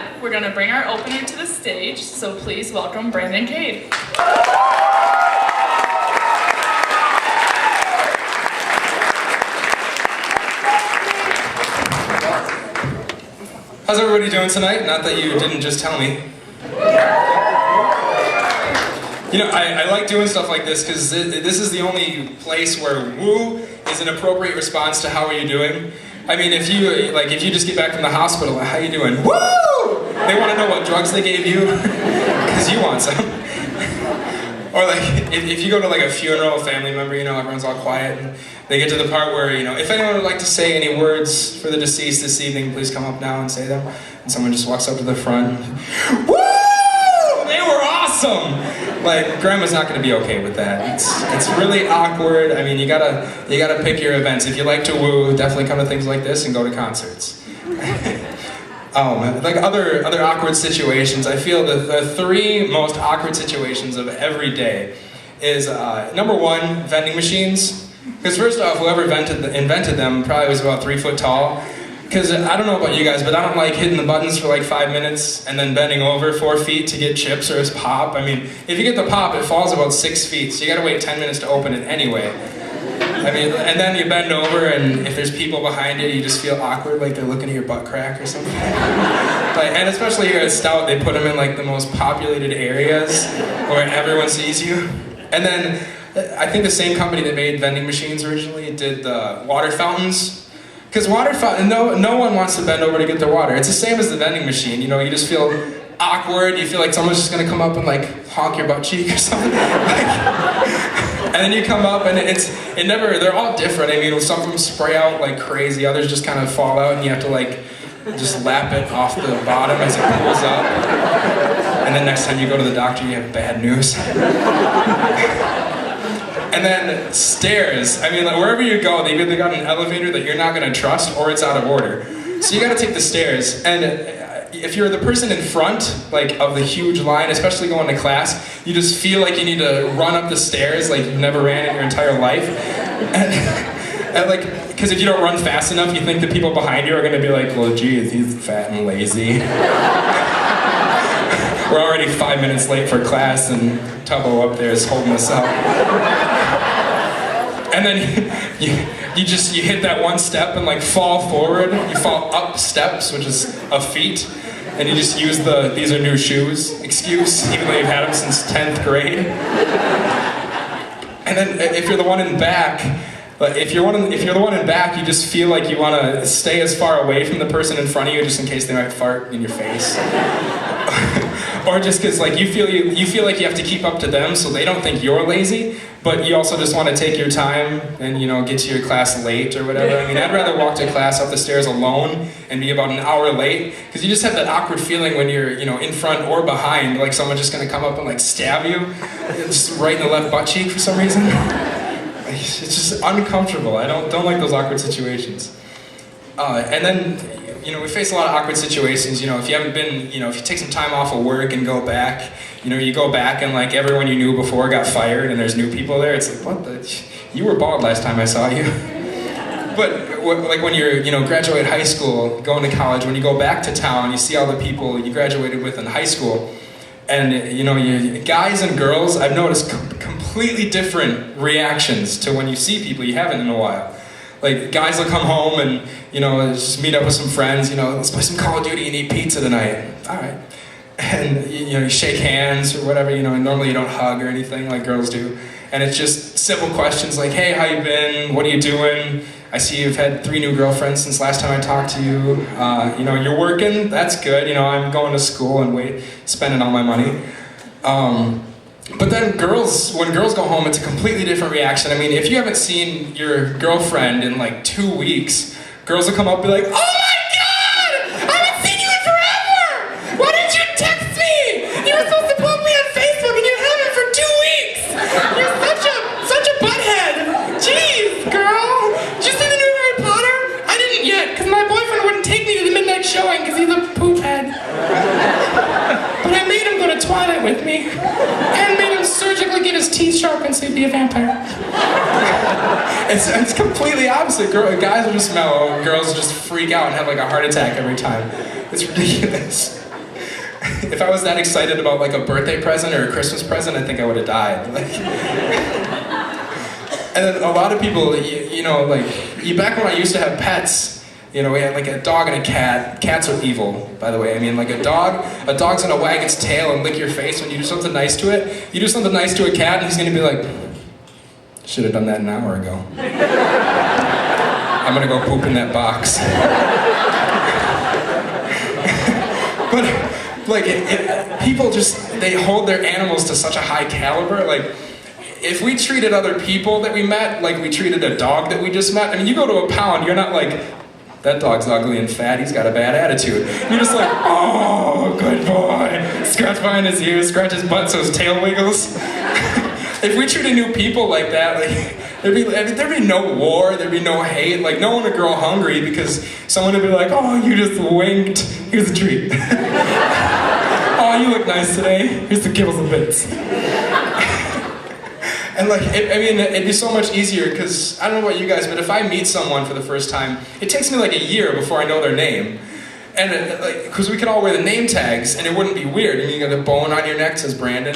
that, we're going to bring our opener to the stage, so please welcome Brandon Cade. How's everybody doing tonight? Not that you didn't just tell me. You know, I like doing stuff like this because this is the only place where woo is an appropriate response to how are you doing. I mean, if you just get back from the hospital, how you doing? Woo! They want to know what drugs they gave you because you want some. Or like, if you go to like a funeral, a family member, you know, everyone's all quiet, and they get to the part where, you know, if anyone would like to say any words for the deceased this evening, please come up now and say them. And someone just walks up to the front. Woo! They were awesome! Like, Grandma's not gonna be okay with that. It's really awkward. I mean, you gotta pick your events. If you like to woo, definitely come to things like this and go to concerts. Like other awkward situations, I feel that the three most awkward situations of every day is, number one, vending machines. Because first off, whoever invented them probably was about 3 foot tall. Because I don't know about you guys, but I don't like hitting the buttons for like 5 minutes and then bending over 4 feet to get chips or a pop. I mean, if you get the pop, it falls about 6 feet, so you gotta wait 10 minutes to open it anyway. I mean, and then you bend over, and if there's people behind you, you just feel awkward, like they're looking at your butt crack or something. And especially here at Stout, they put them in like the most populated areas where everyone sees you. And then, I think the same company that made vending machines originally did the water fountains. Because water fountain, no one wants to bend over to get their water. It's the same as the vending machine, you know, you just feel awkward, you feel like someone's just gonna come up and like honk your butt cheek or something. And then you come up and they're all different. I mean, some of them spray out like crazy, others just kind of fall out and you have to like just lap it off the bottom as it pulls up. And then next time you go to the doctor, you have bad news. And then stairs. I mean, like, wherever you go, they've either got an elevator that you're not gonna trust or it's out of order. So you gotta take the stairs. And if you're the person in front, like, of the huge line, especially going to class, you just feel like you need to run up the stairs like you've never ran in your entire life. And like, because if you don't run fast enough, you think the people behind you are gonna be like, well, geez, he's fat and lazy. We're already 5 minutes late for class and Tubbo up there is holding us up. And then you hit that one step and like fall forward. You fall up steps, which is a feat. And you just use the "these are new shoes" excuse, even though you've had them since 10th grade. And then if you're the one in back, if you're the one in back, you just feel like you want to stay as far away from the person in front of you, just in case they might fart in your face. Or just because like you feel like you have to keep up to them, so they don't think you're lazy, but you also just want to take your time and, you know, get to your class late or whatever. I mean, I'd rather walk to class up the stairs alone and be about an hour late, because you just have that awkward feeling when you're, you know, in front or behind, like someone's just gonna come up and like stab you, just right in the left butt cheek for some reason. It's just uncomfortable. I don't like those awkward situations. And then, you know, we face a lot of awkward situations. You know, if you haven't been, you know, if you take some time off of work and go back, you know, you go back and like everyone you knew before got fired and there's new people there. It's like, what the, you were bald last time I saw you. But like when you're, you know, graduate high school, going to college, when you go back to town, you see all the people you graduated with in high school. And, you know, guys and girls, I've noticed completely different reactions to when you see people you haven't in a while. Like, guys will come home and, you know, just meet up with some friends, you know, let's play some Call of Duty and eat pizza tonight. All right. And, you know, you shake hands or whatever, you know, and normally you don't hug or anything like girls do. And it's just simple questions like, hey, how you been? What are you doing? I see you've had 3 new girlfriends since last time I talked to you. You know, you're working? That's good. You know, I'm going to school and spending all my money. But then when girls go home, it's a completely different reaction. I mean, if you haven't seen your girlfriend in like 2 weeks, girls will come up and be like, oh my God! I haven't seen you in forever! Why didn't you text me? You were supposed to post me on Facebook and you haven't for 2 weeks! You're such a butthead! Jeez, girl! Did you see the new Harry Potter? I didn't yet, because my boyfriend wouldn't take me to the midnight showing because he's a poop head. But I made him go to Twilight with me. And made him surgically get his teeth sharpened so he'd be a vampire. It's completely opposite. Guys will just mellow, girls just freak out and have like a heart attack every time. It's ridiculous. if I was that excited about like a birthday present or a Christmas present, I think I would have died. And then a lot of people, back when I used to have pets, we had like a dog and a cat. Cats are evil, by the way. I mean, like a dog's gonna wag its tail and lick your face when you do something nice to it. You do something nice to a cat and he's gonna be like, should have done that an hour ago. I'm gonna go poop in that box. But, people they hold their animals to such a high caliber. Like, if we treated other people that we met like we treated a dog that we just met, I mean, you go to a pound, you're not like, that dog's ugly and fat, he's got a bad attitude. You're just like, oh, good boy. Scratch behind his ears, scratch his butt so his tail wiggles. If we treated new people like that, there'd be no war, there'd be no hate, like no one would grow hungry because someone would be like, oh, you just winked, here's a treat. Oh, you look nice today, here's the kibbles and bits. And it'd be so much easier because, I don't know about you guys, but if I meet someone for the first time, it takes me like a year before I know their name. And because we could all wear the name tags and it wouldn't be weird. I mean, you got a bone on your neck, says Brandon.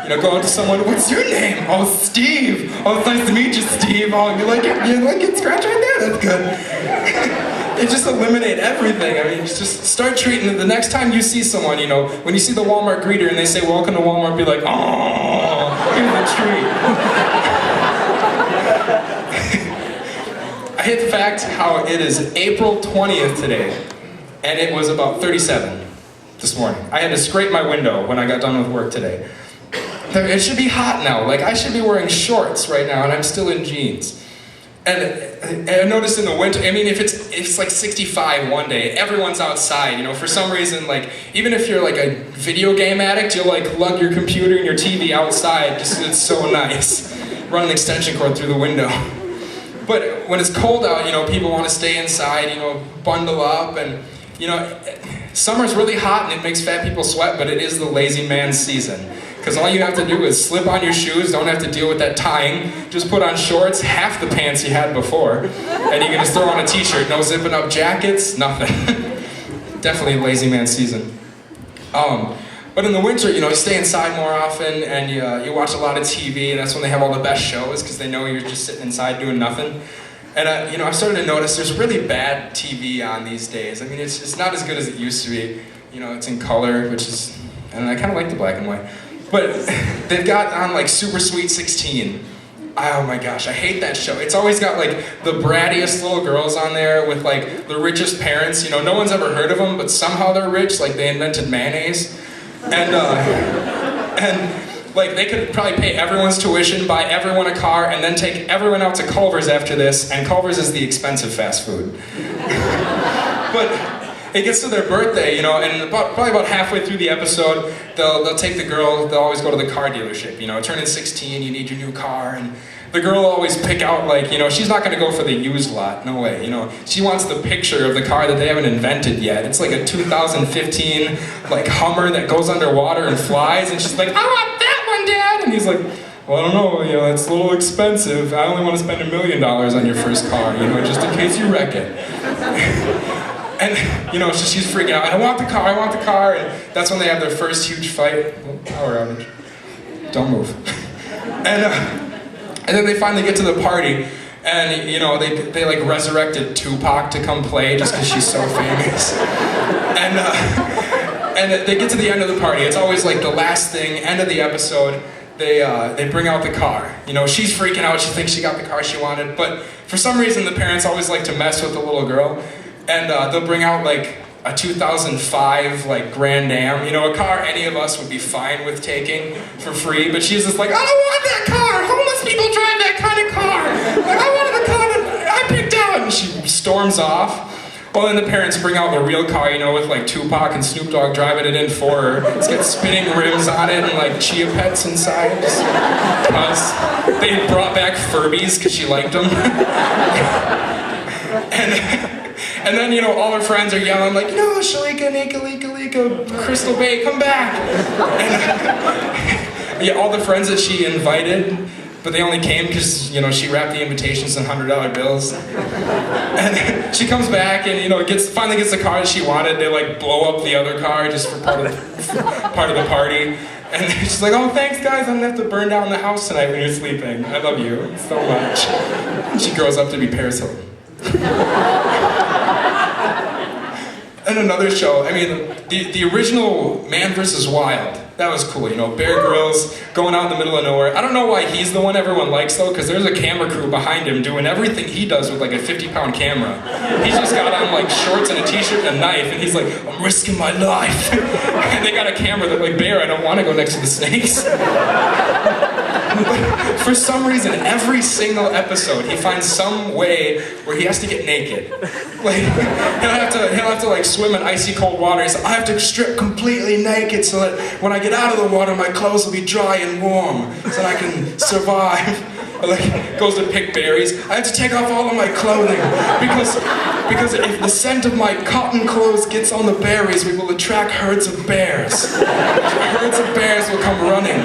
Go up to someone, what's your name? Oh, Steve. Oh, it's nice to meet you, Steve. Oh, you like it? You like it? Scratch right there? That's good. It just eliminate everything. I mean, just start treating, the next time you see someone, when you see the Walmart greeter and they say, welcome to Walmart, be like, oh, here's a treat. I hit the fact how it is April 20th today, and it was about 37 this morning. I had to scrape my window when I got done with work today. It should be hot now. Like, I should be wearing shorts right now, and I'm still in jeans. And I noticed in the winter, I mean, if it's like 65 one day, everyone's outside, for some reason, like, even if you're like a video game addict, you'll like lug your computer and your TV outside, just 'cause it's so nice. Run an extension cord through the window. But when it's cold out, people want to stay inside, bundle up, and, summer's really hot and it makes fat people sweat, but it is the lazy man season. Because all you have to do is slip on your shoes, don't have to deal with that tying, just put on shorts, half the pants you had before, and you can just throw on a t-shirt, no zipping up jackets, nothing. Definitely lazy man season. But in the winter, you stay inside more often, and you watch a lot of TV, and that's when they have all the best shows, because they know you're just sitting inside doing nothing. And I started to notice there's really bad TV on these days. I mean, it's not as good as it used to be. It's in color, and I kind of like the black and white. But they've got on like Super Sweet 16. Oh my gosh, I hate that show. It's always got like the brattiest little girls on there with like the richest parents. No one's ever heard of them, but somehow they're rich, like they invented mayonnaise. And like they could probably pay everyone's tuition, buy everyone a car, and then take everyone out to Culver's after this, and Culver's is the expensive fast food. But it gets to their birthday, and probably about halfway through the episode, they'll take the girl, they'll always go to the car dealership, turning 16, you need your new car, and the girl will always pick out, like, she's not gonna go for the used lot, no way, she wants the picture of the car that they haven't invented yet. It's like a 2015, like, Hummer that goes underwater and flies, and she's like, I want that one, Dad! And he's like, well, I don't know, it's a little expensive, I only want to spend $1 million on your first car, just in case you wreck it. And, so she's freaking out, I want the car, and that's when they have their first huge fight. Power outage. Don't move. And then they finally get to the party, and, they like resurrected Tupac to come play just because she's so famous. And they get to the end of the party. It's always like the last thing, end of the episode, they bring out the car. She's freaking out, she thinks she got the car she wanted, but for some reason the parents always like to mess with the little girl. And they'll bring out like a 2005 like Grand Am, a car any of us would be fine with taking for free, but she's just like, I don't want that car! Homeless people drive that kind of car! Like, I wanted the car that I picked out! And she storms off. Well, then the parents bring out the real car, with like Tupac and Snoop Dogg driving it in for her. It's got spinning rims on it and like chia pets inside. Because they brought back Furbies because she liked them. And then, all her friends are yelling like, no, Shalika, Nika, Lika, Lika, Crystal Bay, come back. And, all the friends that she invited, but they only came because, you know, she wrapped the invitations in $100 bills. And she comes back and, you know, finally gets the car that she wanted. They like blow up the other car just for part of the party. And she's like, oh, thanks guys, I'm gonna have to burn down the house tonight when you're sleeping. I love you so much. And she grows up to be Paris Hilton. And another show, I mean, the original Man vs. Wild, that was cool, you know, Bear Grylls going out in the middle of nowhere. I don't know why he's the one everyone likes though, because there's a camera crew behind him doing everything he does with like a 50-pound camera. He's just got on like shorts and a t-shirt and a knife, and he's like, I'm risking my life. And they got a camera that like, Bear, I don't want to go next to the snakes. But for some reason, every single episode, he finds some way where he has to get naked. Like, he'll have to like swim in icy cold water. He's like, I have to strip completely naked so that when I get out of the water, my clothes will be dry and warm, so that I can survive. Or like, goes to pick berries. I have to take off all of my clothing because if the scent of my cotton clothes gets on the berries, we will attract herds of bears. Herds of bears will come running.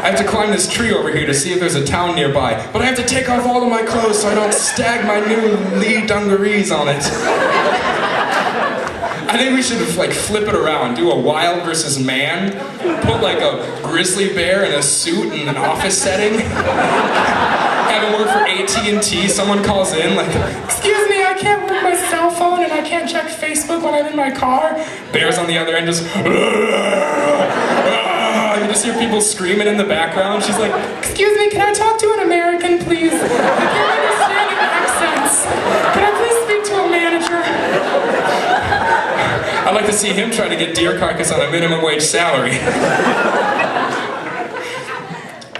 I have to climb this tree over here to see if there's a town nearby, but I have to take off all of my clothes so I don't stag my new Lee dungarees on it. I think we should like flip it around, do a wild versus man, put like a grizzly bear in a suit in an office setting, have him work for AT&T, someone calls in like, excuse me, I can't work my cell phone and I can't check Facebook when I'm in my car. Bear's on the other end just, you just hear people screaming in the background. She's like, excuse me, can I talk to an American, please? I can't understand your accents. Can I please speak to a manager? I'd like to see him try to get deer carcass on a minimum wage salary.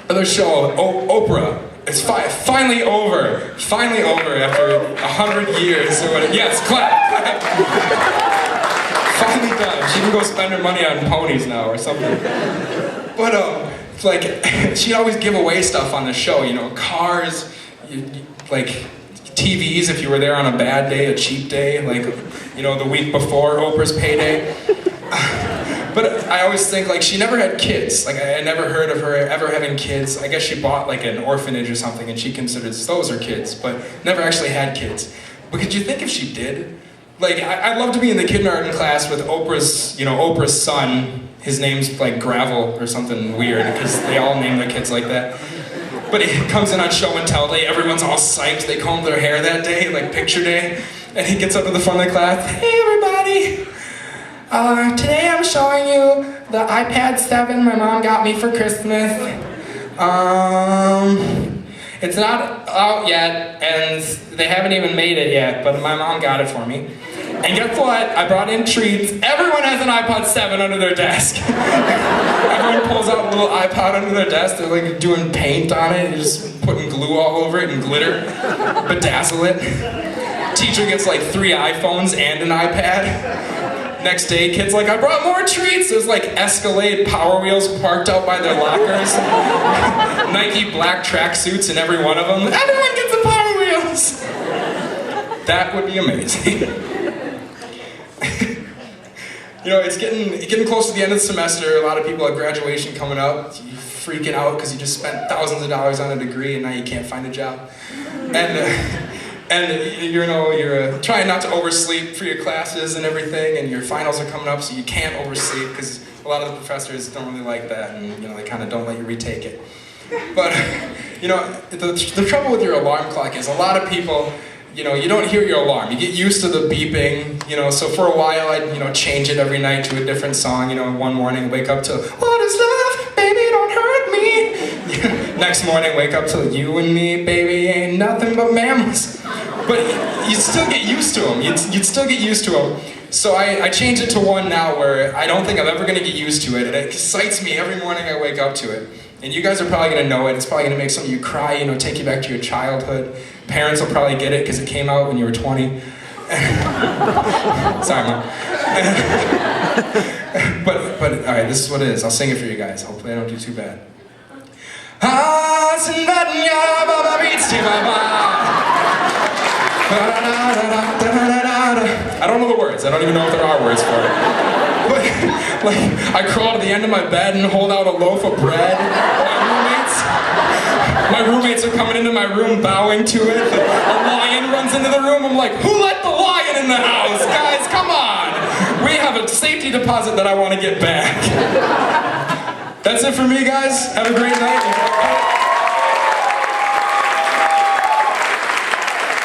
Another show, Oprah. It's finally over. Finally over after 100 years or whatever. Yes, clap. Finally done. She can go spend her money on ponies now or something. But like, she'd always give away stuff on the show, you know, cars, like TVs if you were there on a bad day, a cheap day, like, you know, the week before Oprah's payday. But I always think, like, she never had kids. Like, I never heard of her ever having kids. I guess she bought, like, an orphanage or something, and she considers those her kids, but never actually had kids. But could you think if she did? Like, I'd love to be in the kindergarten class with Oprah's, you know, Oprah's son. His name's, like, Gravel or something weird, because they all name their kids like that. But he comes in on show and tell day, everyone's all psyched, they comb their hair that day, like picture day, and he gets up at the front of the class, hey everybody, today I'm showing you the iPad 7 my mom got me for Christmas. It's not out yet, and they haven't even made it yet, but my mom got it for me. And guess what? I brought in treats. Everyone has an iPod 7 under their desk. Everyone pulls out a little iPod under their desk. They're like doing paint on it, just putting glue all over it and glitter, bedazzle it. Teacher gets like 3 iPhones and an iPad. Next day, kids like, I brought more treats. There's like Escalade Power Wheels parked out by their lockers. Nike black tracksuits in every one of them. Everyone gets the Power Wheels. That would be amazing. You know, it's getting close to the end of the semester. A lot of people at graduation coming up. You're freaking out because you just spent thousands of dollars on a degree and now you can't find a job. And you're trying not to oversleep for your classes and everything, and your finals are coming up, so you can't oversleep because a lot of the professors don't really like that, and you know they kind of don't let you retake it. But you know, the trouble with your alarm clock is a lot of people, you know, you don't hear your alarm. You get used to the beeping, you know. So for a while, I'd change it every night to a different song. You know, one morning wake up to "What is love, baby, don't hurt me." Next morning, wake up to "You and me, baby, ain't nothing but mammals." But you'd still get used to them. You'd still get used to them. So I changed it to one now where I don't think I'm ever going to get used to it. And it excites me every morning I wake up to it. And you guys are probably going to know it. It's probably going to make some of you cry, you know, take you back to your childhood. Parents will probably get it because it came out when you were 20. Sorry, Mom. But all right, this is what it is. I'll sing it for you guys. Hopefully I don't do too bad. I don't know the words. I don't even know if there are words for it. But, like, I crawl to the end of my bed and hold out a loaf of bread. My roommates My roommates are coming into my room bowing to it. A lion runs into the room. I'm like, who let the lion in the house? Guys, come on. We have a safety deposit that I want to get back. That's it for me, guys. Have a great night.